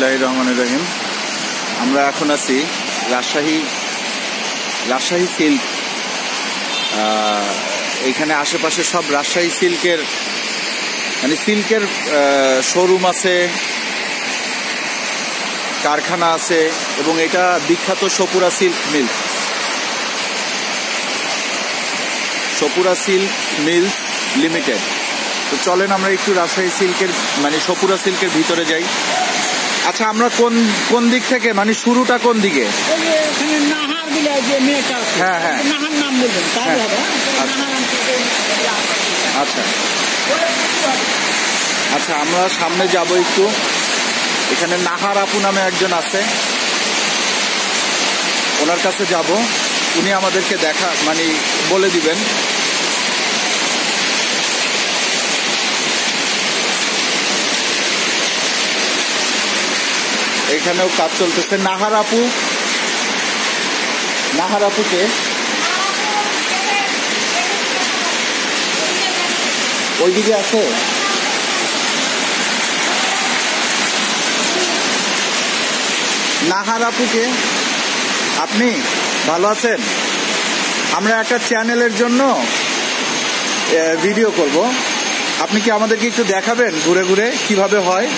বিসমিল্লাহির রহমানির রহিম। আমরা এখন আছি রাজশাহী সিল্ক। এখানে আশেপাশে সব রাজশাহী সিল্কের সিল্কের শোরুম আছে, কারখানা আছে এবং এটা বিখ্যাত Sapura Silk Mill. Sapura Silk Mills Limited. তো চলেন আমরা একটু রাজশাহী সিল্কের সপুরা সিল্কের ভিতরে যাই। আচ্ছা, আমরা কোন দিক থেকে শুরুটা কোন দিকে? হ্যাঁ হ্যাঁ আচ্ছা আচ্ছা, আমরা সামনে যাব একটু। এখানে নাহার আপু নামে একজন আছে, ওনার কাছে যাব, উনি আমাদেরকে বলে দিবেন। এখানেও কাজ চলতেছে। নাহার আপুকে ওইদিকে আছে। নাহার আপুকে, আপনি ভালো আছেন? আমরা একটা চ্যানেলের জন্য ভিডিও করব, আপনি কি আমাদেরকে একটু দেখাবেন ঘুরে ঘুরে কিভাবে হয়?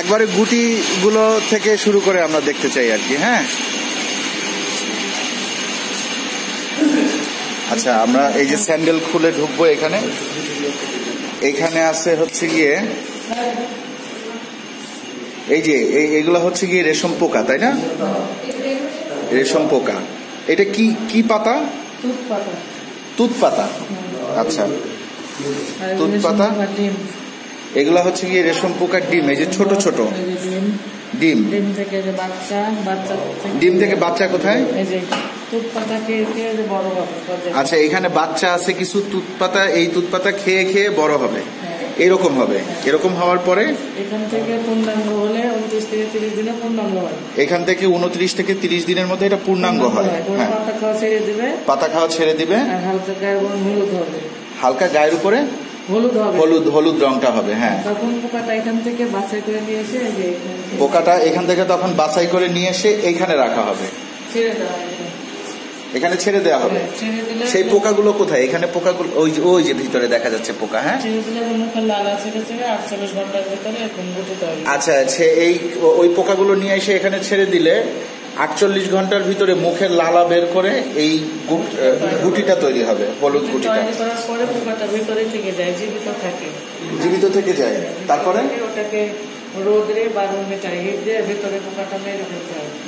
একবারে গুটিগুলো থেকে শুরু করে আমরা দেখতে চাই আর কি। হ্যাঁ আচ্ছা, আমরা এই যে স্যান্ডেল খুলে ঢুকবো। এখানে আছে হচ্ছে গিয়ে এই যে এইগুলো হচ্ছে গিয়ে রেশম পোকা, তাই না? রেশম পোকা। এটা কি পাতা? তুত পাতা। আচ্ছা, তুত পাতা। এগুলা হচ্ছে গিয়ে রেশম পোকার ডিম। এই যে ছোট ছোট ডিম থেকে ডিম থেকে বাচ্চা কোথায়? আচ্ছা, এখানে বাচ্চা আছে কিছু তুত পাতা। এই তুত পাতা খেয়ে খেয়ে বড় হবে, এরকম হবে। এরকম হওয়ার পরে এখান থেকে পূর্ণাঙ্গ হলে 29 থেকে 30 দিনে পূর্ণাঙ্গ হয়। এখান থেকে 29 থেকে 30 দিনের মধ্যে এটা পূর্ণাঙ্গ হয়। হ্যাঁ, পাতা খাওয়া ছেড়ে দিবে। হালকা গায়ের উপরে হলুদ রংটা হবে। হ্যাঁ, তখন পোকাটা এখান থেকে বাছাই করে নিয়ে এসে তখন বাছাই করে নিয়ে এসে এইখানে রাখা হবে, এখানে ছেড়ে দেওয়া হবে। সেই পোকাগুলো কোথায়? এখানে পোকাগুলো ওই যে ভিতরে দেখা যাচ্ছে পোকা। হ্যাঁ, আচ্ছা, ওই পোকাগুলো নিয়ে এসে এখানে ছেড়ে দিলে 48 ঘন্টার ভিতরে মুখের লালা বের করে এই গুটিটা তৈরি হবে, হলুদ গুটিটা। জীবিত থেকে যায়। তারপরে ওটাকে রোদে বা হিট দিয়ে ভেতরে পোকাটা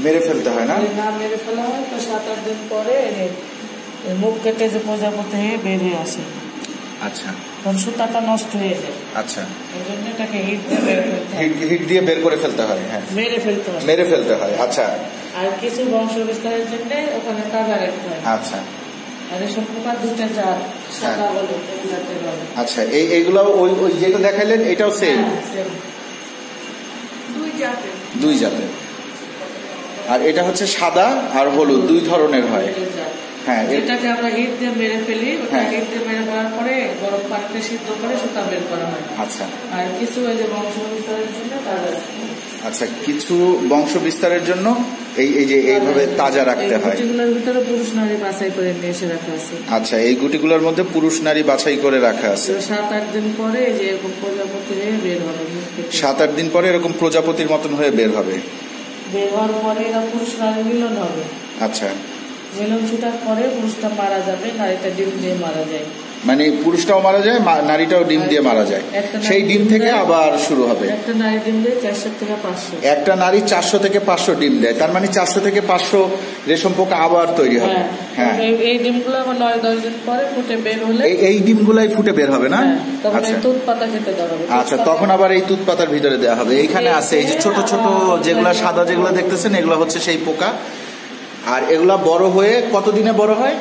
মেরে ফেলতে হয়। না মেরে ফেলা হয় তো 7-8 দিন পরে মুখ কেটে যে প্রজাপতি হয়ে বেরিয়ে আসে। আচ্ছা, তখন সুতাটা নষ্ট হয়ে যায়। আচ্ছা, এই জন্য এটাকে হিট দিয়ে বের করে ফেলতে হয়। হ্যাঁ, মেরে ফেলতে হয়। আচ্ছা, আর কিছু বংশ বিস্তারের জন্য ওখানে তাজা রাখতে হয়। আচ্ছা, আর এসব পোকা দুটো জাত, সাদা বলে। আচ্ছা, এইগুলো ওই যেটা দেখাইলেন এটাও সেম? দুই জাতের। আর এটা হচ্ছে সাদা আর হলুদ, দুই ধরনের হয়। হ্যাঁ, এটাকে আমরা হিট দিয়ে মেরে ফেলি। হিট দিয়ে মেরে ফেলার পরে গরম পানিতে সিদ্ধ করে সুতা বের করা হয়। আচ্ছা, আর কিছু এই যে বংশ বিস্তারের জন্য আচ্ছা, কিছু বংশ বিস্তারের জন্য এইভাবে তাজা রাখতে হয়। গুটিগুলোর ভিতরে পুরুষ নারী বাছাই করে নিয়ে এসে রাখা আছে। আচ্ছা, এই গুটিগুলোর মধ্যে পুরুষ নারী বাছাই করে রাখা আছে। 7-8 দিন পরে যে এরকম প্রজাপতি হয়ে বের হবে। 7-8 দিন পরে এরকম প্রজাপতির মতন হয়ে বের হবে। বের হওয়ার পরে এরা পুরুষ নারী মিলন হবে। আচ্ছা, মিলন ছুটার পরে পুরুষটা মারা যাবে, নারীটা ডিম দিয়ে মারা যায়। পুরুষটাও মারা যায়, নারীটাও ডিম দিয়ে মারা যায়। সেই ডিম থেকে আবার শুরু হবে। একটা নারী ডিম দেয় 400 থেকে 500। একটা নারী 400 থেকে 500 ডিম দেয়। তার 400 থেকে 500 রেশম পোকা আবার তৈরি হবে। হ্যাঁ, এই ডিমগুলো আবার 9-10 দিন পরে ফুটে বের হলে এই ডিমগুলাই ফুটে বের হবে। না, আচ্ছা, তুত পাতা খেতে দেওয়া হবে। আচ্ছা, তখন আবার এই তুত পাতার ভিতরে দেওয়া হবে। এইখানে আছে এই যে ছোট ছোট যেগুলা সাদা যেগুলো দেখতেছেন, এগুলো হচ্ছে সেই পোকা। আর এগুলা বড় হয়ে কতদিনে বড় হয়?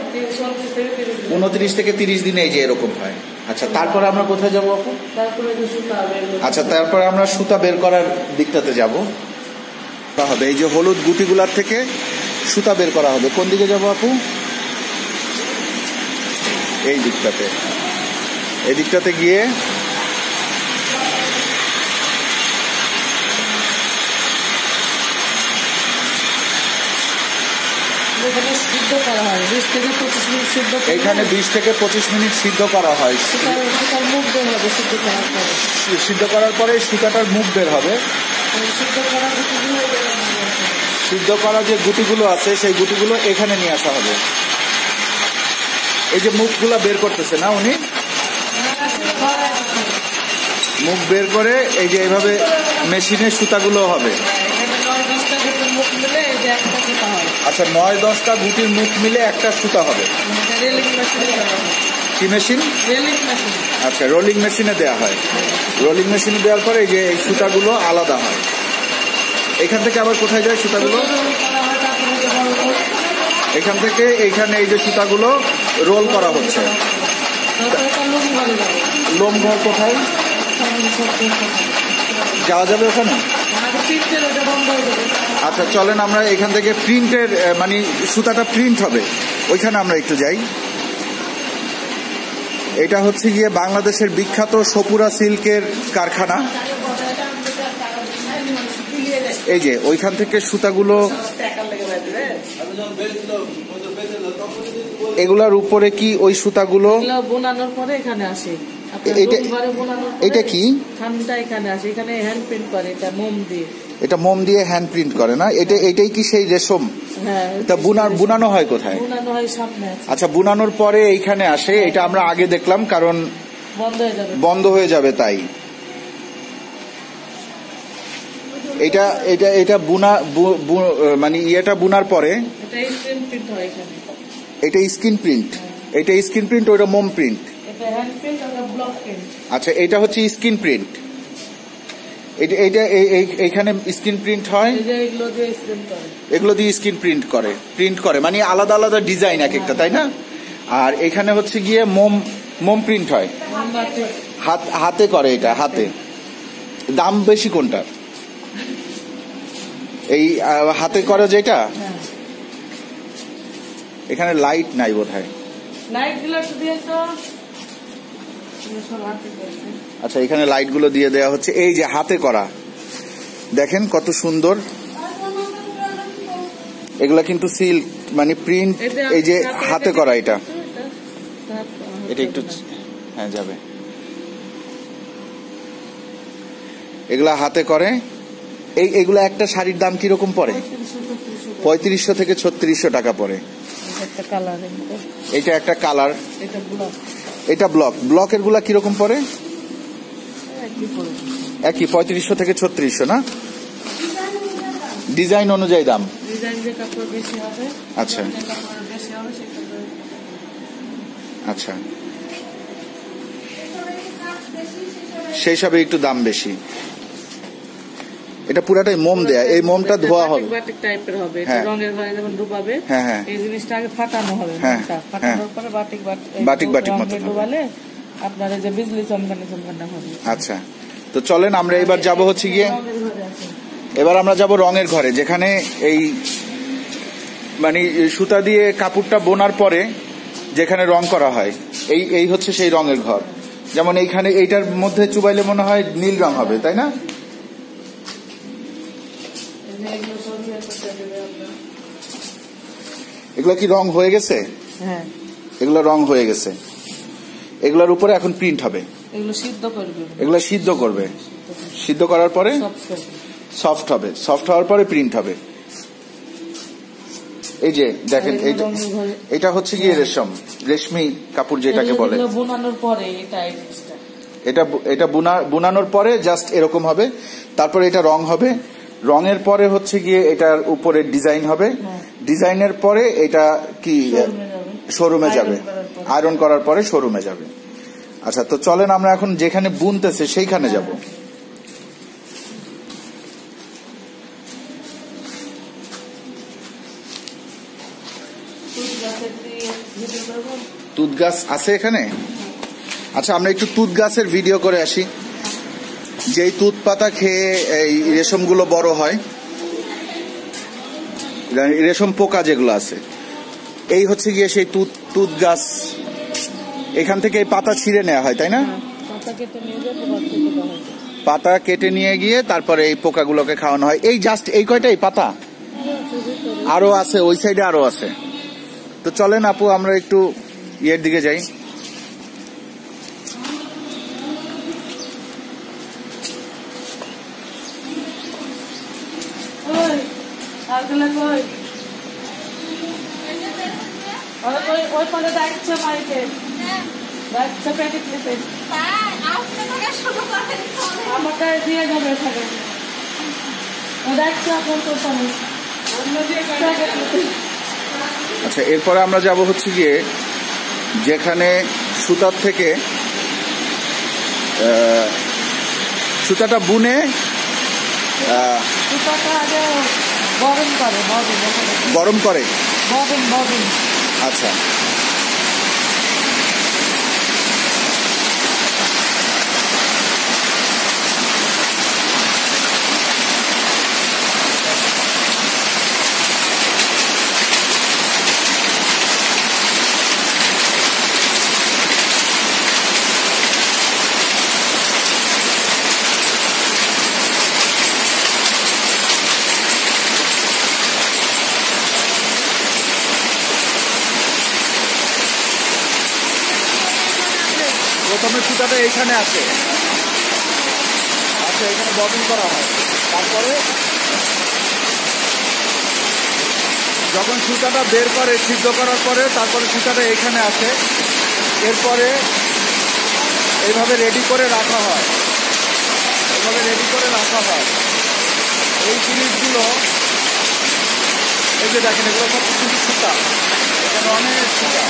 29 থেকে 30 দিনে এই যে এরকম হয়। আচ্ছা, তারপরে আমরা কোথায় যাবো আপু? আচ্ছা, তারপরে আমরা সুতা বের করার দিকটাতে যাব। হবে এই যে হলুদ গুটিগুলার থেকে সুতা বের করা হবে। কোন দিকে যাবো আপু? এই দিকটাতে গিয়ে এখানে সিদ্ধ করা হয় 20 থেকে 25 মিনিট সিদ্ধ। এখানে 20 থেকে 25 মিনিট সিদ্ধ করা হয়। সুতার মুখ বের হবে সিদ্ধ করার পরে। সিদ্ধ করার পরে সুতাটার মুখ বের হবে। সিদ্ধ করা যে গুটিগুলো আছে সেই গুটিগুলো এখানে নিয়ে আসা হবে। এই যে মুখগুলো বের করতেছে না উনি, মুখ বের করে এই যে এইভাবে মেশিনের সুতাগুলো হবে। আচ্ছা, 9-10টা গুটির মুখ মিলে একটা সুতা হবে। কি মেশিন? আচ্ছা, রোলিং মেশিনে দেওয়া হয়। রোলিং মেশিনে দেওয়ার পরে এই যে এই সুতাগুলো আলাদা হয়। এখান থেকে আবার কোথায় যায় সুতাগুলো? এখান থেকে এইখানে এই যে সুতাগুলো রোল করা হচ্ছে। লোম ঘর কোথায় যাওয়া যাবে ওখানে? আচ্ছা, চলেন আমরা এখান থেকে প্রিন্টের মানে সুতাটা প্রিন্ট হবে ওইখানে আমরা একটু যাই। এটা হচ্ছে গিয়ে বাংলাদেশের বিখ্যাত সপুরা সিল্কের কারখানা। এই যে ওইখান থেকে সুতাগুলো এগুলার উপরে কি ওই সুতাগুলো বোনানোর পরে এখানে আসে। এটা কি এখানে আসে, এখানে হ্যান্ড প্রিন্ট করে। এটা মোম দিয়ে, এটা মোম দিয়ে হ্যান্ড প্রিন্ট করে না? এটাই কি সেই রেশম? হ্যাঁ। এটা বুনানো হয় কোথায়? বুনানো হয় সামনে। আচ্ছা, বুনানোর পরে এইখানে আসে। এটা আমরা আগে দেখলাম, কারণ বন্ধ হয়ে যাবে তাই। এটা এটা এটা বুনা মানে ইয়েটা বুনার পরে এটা স্ক্রিন প্রিন্ট, এটা স্ক্রিন প্রিন্ট, ওটা মোম প্রিন্ট। আচ্ছা, এটা হচ্ছে স্ক্রিন প্রিন্ট। এটা এইখানে স্ক্রিন প্রিন্ট হয়, এগুলো দিয়ে স্ক্রিন প্রিন্ট করে মানে আলাদা আলাদা ডিজাইন এক একটা, তাই না? আর এখানে হচ্ছে গিয়ে মোম প্রিন্ট হয়, হাতে করে। এটা হাতে দাম বেশি কোনটা? এই হাতে করা যেটা? এখানে লাইট নাই বোধহয়। আচ্ছা, এখানে লাইট গুলো দিয়ে দেওয়া হচ্ছে। এই যে হাতে করা, দেখেন কত সুন্দর। এগুলা কিন্তু সিল্ক মানে প্রিন্ট। এই যে হাতে করা, এটা একটু হ্যাঁ যাবে। এগুলা হাতে করে। এইগুলা একটা শাড়ির দাম কিরকম পড়ে? 3500 থেকে 3600 টাকা পড়ে। এটা একটা কালার, এটা ব্লকের গুলা কিরকম পড়ে? একই 3500 থেকে 3600 না? ডিজাইন অনুযায়ী দাম। আচ্ছা আচ্ছা, সেই হিসাবে একটু দাম বেশি। এটা পুরাটাই মোম দেয়া, এই মোমটা ধোয়া হবে, বাটিক টাইপের হবে। এটা রঙের ঘরে যখন ডুবাবে এই জিনিসটা আগে ফাটানো হবে। ফাটানোর পরে বাটিক মতো ডুবালে আপনার যে বিজলি চমকানো হবে। আচ্ছা, তো চলেন আমরা এবার যাব হচ্ছে গিয়ে, এবার আমরা যাব রঙের ঘরে, যেখানে এই মানে সুতা দিয়ে কাপড়টা বোনার পরে যেখানে রং করা হয়। এই হচ্ছে সেই রঙের ঘর। যেমন এইখানে এইটার মধ্যে চুবাইলে মনে হয় নীল রং হবে, তাই না? এগুলো কি রং হয়ে গেছে? হ্যাঁ, এগুলো রং হয়ে গেছে। এগুলোর উপরে এখন প্রিন্ট হবে। এগুলো সিদ্ধ করবে। সিদ্ধ করার পরে সফট হবে। সফট হওয়ার পরে প্রিন্ট হবে। এই যে দেখেন, এটা হচ্ছে গিয়ে রেশমি কাপড় যেটাকে বলে। এটা বুনানোর পরে জাস্ট এরকম হবে। তারপরে এটা রং হবে। রঙের পরে হচ্ছে গিয়ে এটার উপরে ডিজাইন হবে। ডিজাইনের পরে এটা কি শোরুমে যাবে, আয়রন করার পরে শোরুমে যাবে। আচ্ছা, তো চলেন আমরা এখন যেখানে বুনতেছে সেইখানে যাব। তুত গাছ আছে এখানে? আচ্ছা, আমরা একটু তুত গাছের ভিডিও করে আসি। যেই তুত পাতা খেয়ে এই রেশমগুলো বড় হয়, রেশম পোকা যেগুলো আছে, এই হচ্ছে গিয়ে সেই তুত গাছ। এখান থেকে এই পাতা ছিঁড়ে নেওয়া হয়, তাই না? পাতা কেটে নিয়ে গিয়ে তারপরে এই পোকাগুলোকে খাওয়ানো হয়। এই জাস্ট এই কয়টাই পাতা? আরো আছে, ওই সাইডে আরো আছে। তো চলেন আপু আমরা একটু ইয়ের দিকে যাই। আচ্ছা, এরপরে আমরা যাব হচ্ছে গিয়ে যেখানে সুতার থেকে সুতাটা বুনে গরম করে। আচ্ছা, প্রথমে সুতাটা এইখানে আসে। আচ্ছা, এখানে ববিন করা হয়। তারপরে যখন সুতাটা বের করে সিদ্ধ করার পরে তারপরে সুতাটা এইখানে আসে। এরপরে এইভাবে রেডি করে রাখা হয়, এই জিনিসগুলো এই যে দেখেন, এগুলো সব কিছু সুতা, এখানে অনেক সুতা।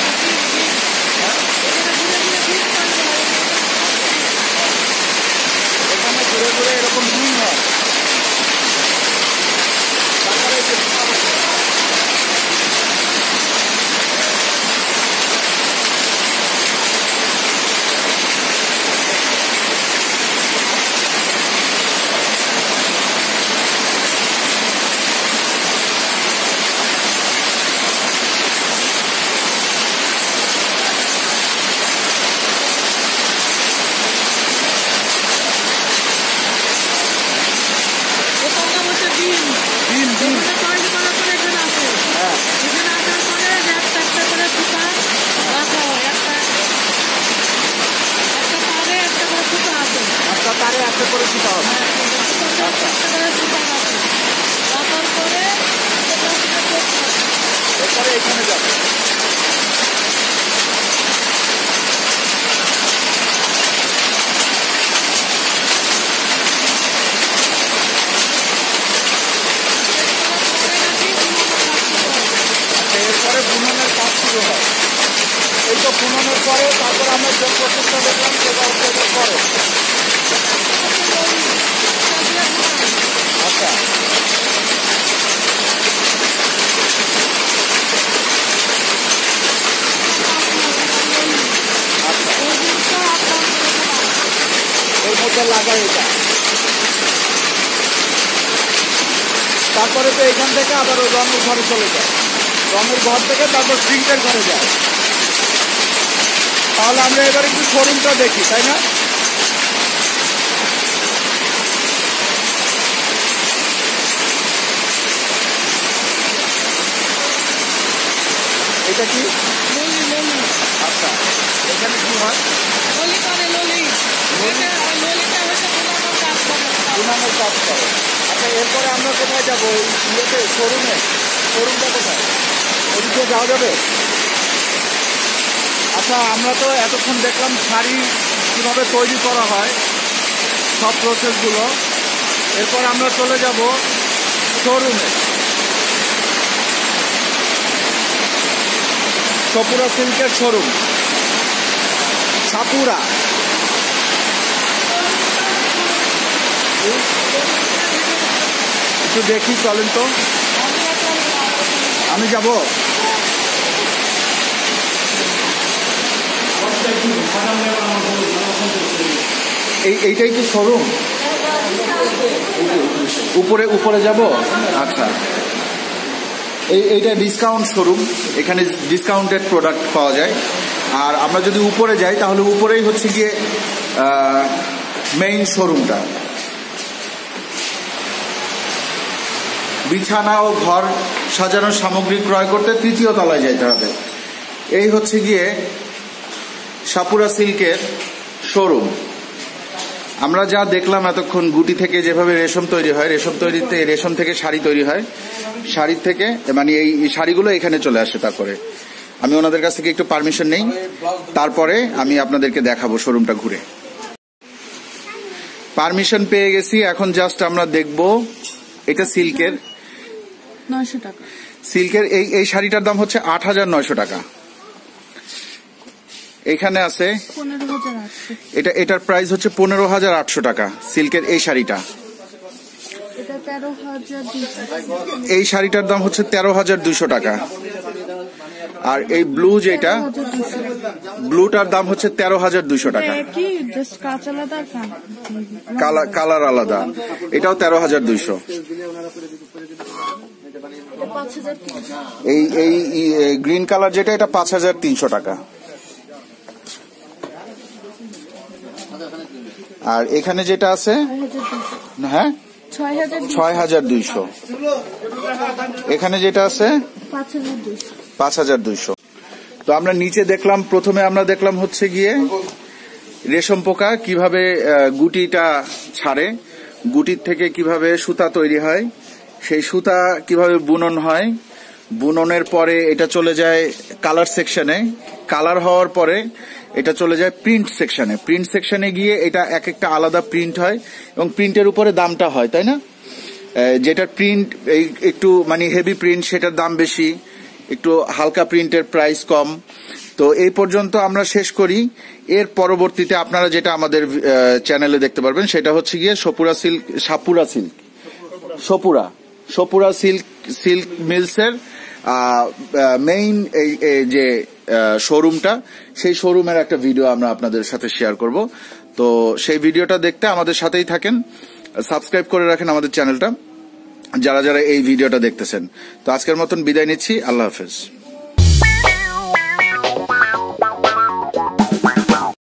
এখানে ঘুরে ঘুরে এরকম দুই হয়। তারপরে তারে একটা করে সুতা হবে। এরপরে এখানে যাবে। এরপরে বুননের কাজ শুরু হয়। এই তো বুননের পরে তারপর আমরা যে প্রসেসটা দেখলাম সেটা হচ্ছে পরে। আচ্ছা, এর মধ্যে লাগাই এটা। তারপরে তো এখান থেকে আবার ওই রঙের ঘরে চলে যায়, রঙের ঘর থেকে তারপর প্রিন্টের ঘরে যায়। তাহলে আমরা এবার একটু শোরুমটা দেখি, তাই না? এটা কি? আচ্ছা, এখানে কি হয়? বুনানোর কাজ করে। আচ্ছা, এরপরে আমরা কোথায় যাবো? ইয়েতে শোরুমটা কোথায়? ওদিকে যাওয়া যাবে? আচ্ছা, আমরা তো এতক্ষণ দেখলাম শাড়ি কীভাবে তৈরি করা হয়, সব প্রসেসগুলো। এরপর আমরা চলে যাব শোরুমে। সাপুরা সিল্কের শোরুম, সাপুরা। একটু দেখি, চলেন তো। আমি যাব। এইটাই কি শোরুম? উপরে যাব। আচ্ছা, এইটা ডিসকাউন্ট শোরুম, এখানে ডিসকাউন্টেড প্রোডাক্ট পাওয়া যায়। আর আমরা যদি উপরে যাই তাহলে উপরেই হচ্ছে গিয়ে মেইন শোরুমটা। বিছানা ও ঘর সাজানোর সামগ্রী ক্রয় করতে 3য় তলায় যেতে হবে। এই হচ্ছে গিয়ে সাপুরা সিল্কের শোরুম। আমরা যা দেখলাম এতক্ষণ, গুটি থেকে যেভাবে রেশম তৈরি হয়, রেশম থেকে শাড়ি তৈরি হয়, শাড়ির থেকে মানে এই শাড়িগুলো এখানে চলে আসে। তারপরে আমি ওনাদের কাছ থেকে একটু পারমিশন নেই, তারপরে আমি আপনাদেরকে দেখাবো শোরুমটা ঘুরে। পারমিশন পেয়ে গেছি, এখন জাস্ট আমরা দেখব। এটা সিল্কের 900 টাকা। সিল্কের এই শাড়িটার দাম হচ্ছে 8,900 টাকা। এখানে আছে 15,800। এটার প্রাইস হচ্ছে 15,800 টাকা। সিল্কের এই শাড়িটা, এটা 13,200। এই শাড়িটার দাম হচ্ছে 13,200 টাকা। আর এই ব্লু যেটা, ব্লুটার দাম হচ্ছে 13,200 টাকা। কি জাস্ট কাঁচ আলাদা, কালার আলাদা। এটাও 13,200। এই গ্রিন কালার যেটা, এটা 5,300 টাকা। আর এখানে যেটা আছে, হ্যাঁ 6,200। এখানে যেটা আছে 5,200। তো আমরা নিচে দেখলাম, প্রথমে আমরা দেখলাম হচ্ছে গিয়ে রেশম পোকা কিভাবে গুটিটা ছাড়ে, গুটির থেকে কিভাবে সুতা তৈরি হয়, সেই সুতা কিভাবে বুনন হয়, বুননের পরে এটা চলে যায় কালার সেকশনে, কালার হওয়ার পরে এটা চলে যায় প্রিন্ট সেকশনে। প্রিন্ট সেকশনে গিয়ে এটা এক একটা আলাদা প্রিন্ট হয় এবং প্রিন্টের উপরে দামটা হয়, তাই না? যেটার প্রিন্ট একটু মানে হেভি প্রিন্ট, সেটার দাম বেশি, একটু হালকা প্রিন্টের প্রাইস কম। তো এই পর্যন্ত আমরা শেষ করি। এর পরবর্তীতে আপনারা যেটা আমাদের চ্যানেলে দেখতে পারবেন সেটা হচ্ছে গিয়ে সপুরা সিল্ক মিলসের মেইন এই যে শোরুমটা, সেই শোরুমের একটা ভিডিও আমরা আপনাদের সাথে শেয়ার করব। তো সেই ভিডিওটা দেখতে আমাদের সাথেই থাকেন, সাবস্ক্রাইব করে রাখেন আমাদের চ্যানেলটা যারা যারা এই ভিডিওটা দেখতেছেন। তো আজকের মতন বিদায় নিচ্ছি, আল্লাহ হাফেজ।